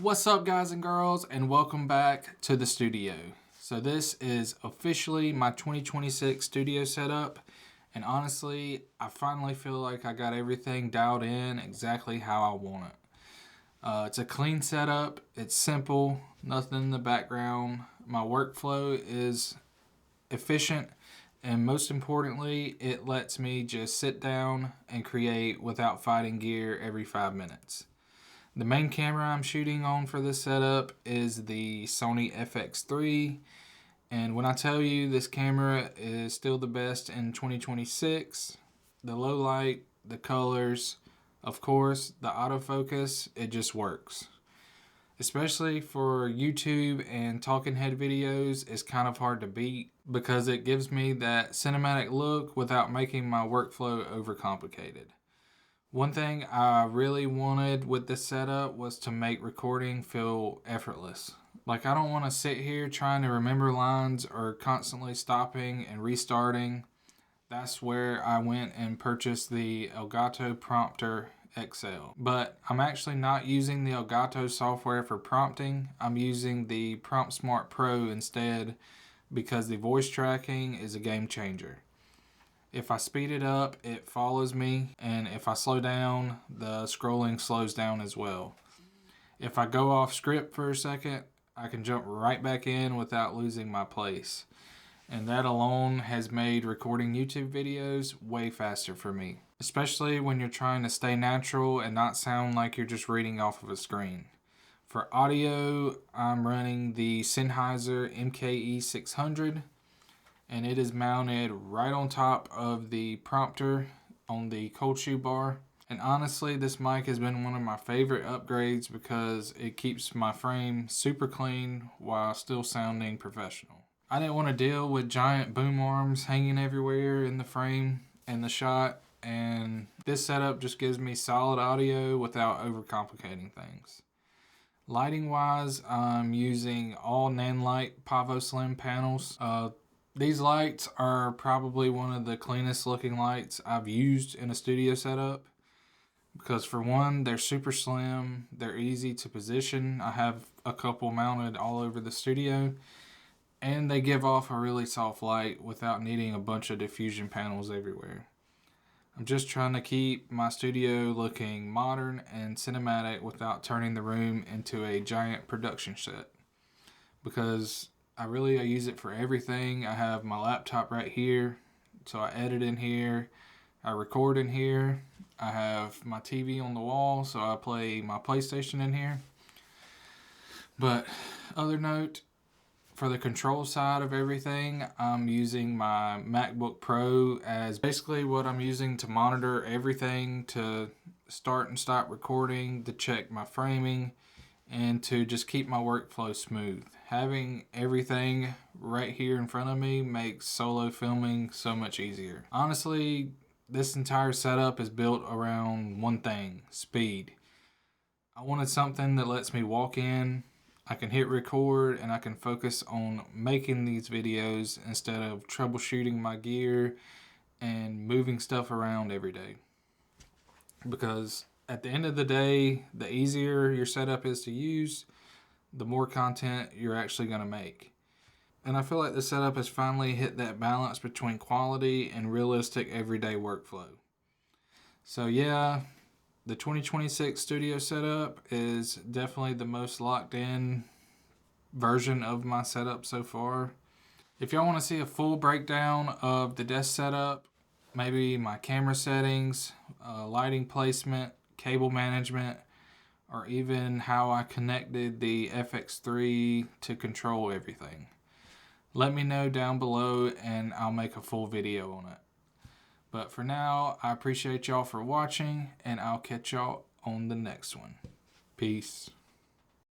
What's up, guys and girls, and welcome back to the studio. So this is officially my 2026 studio setup, and honestly, I finally feel like I got everything dialed in exactly how I want it. It's a clean setup, it's simple, nothing in the background. My workflow is efficient, and most importantly, it lets me just sit down and create without fighting gear every 5 minutes. The main camera I'm shooting on for this setup is the Sony FX3, and when I tell you this camera is still the best in 2026, the low light, the colors, of course, the autofocus, it just works. Especially for YouTube and talking head videos, it's kind of hard to beat because it gives me that cinematic look without making my workflow overcomplicated. One thing I really wanted with this setup was to make recording feel effortless. Like, I don't want to sit here trying to remember lines or constantly stopping and restarting. That's where I went and purchased the Elgato Prompter XL. But I'm actually not using the Elgato software for prompting. I'm using the Prompt Smart Pro instead because the voice tracking is a game changer. If I speed it up, it follows me, and if I slow down, the scrolling slows down as well. If I go off script for a second, I can jump right back in without losing my place. And that alone has made recording YouTube videos way faster for me, especially when you're trying to stay natural and not sound like you're just reading off of a screen. For audio, I'm running the Sennheiser MKE600. And it is mounted right on top of the prompter on the cold shoe bar. And honestly, this mic has been one of my favorite upgrades because it keeps my frame super clean while still sounding professional. I didn't want to deal with giant boom arms hanging everywhere in the frame and the shot, and this setup just gives me solid audio without overcomplicating things. Lighting wise, I'm using all Nanlite Pavo Slim panels. These lights are probably one of the cleanest looking lights I've used in a studio setup because, for one, they're super slim, they're easy to position. I have a couple mounted all over the studio, and they give off a really soft light without needing a bunch of diffusion panels everywhere. I'm just trying to keep my studio looking modern and cinematic without turning the room into a giant production set, because I use it for everything. I have my laptop right here, so I edit in here, I record in here. I have my TV on the wall, so I play my PlayStation in here. But other note, for the control side of everything, I'm using my MacBook Pro as basically what I'm using to monitor everything, to start and stop recording, to check my framing, and to just keep my workflow smooth. Having everything right here in front of me makes solo filming so much easier. Honestly, this entire setup is built around one thing: speed. I wanted something that lets me walk in, I can hit record, and I can focus on making these videos instead of troubleshooting my gear and moving stuff around every day. Because at the end of the day, the easier your setup is to use, the more content you're actually going to make. And I feel like the setup has finally hit that balance between quality and realistic everyday workflow. So yeah, the 2026 studio setup is definitely the most locked in version of my setup so far. If y'all want to see a full breakdown of the desk setup, maybe my camera settings, lighting placement, cable management, or even how I connected the FX3 to control everything, let me know down below and I'll make a full video on it. But for now, I appreciate y'all for watching, and I'll catch y'all on the next one. Peace.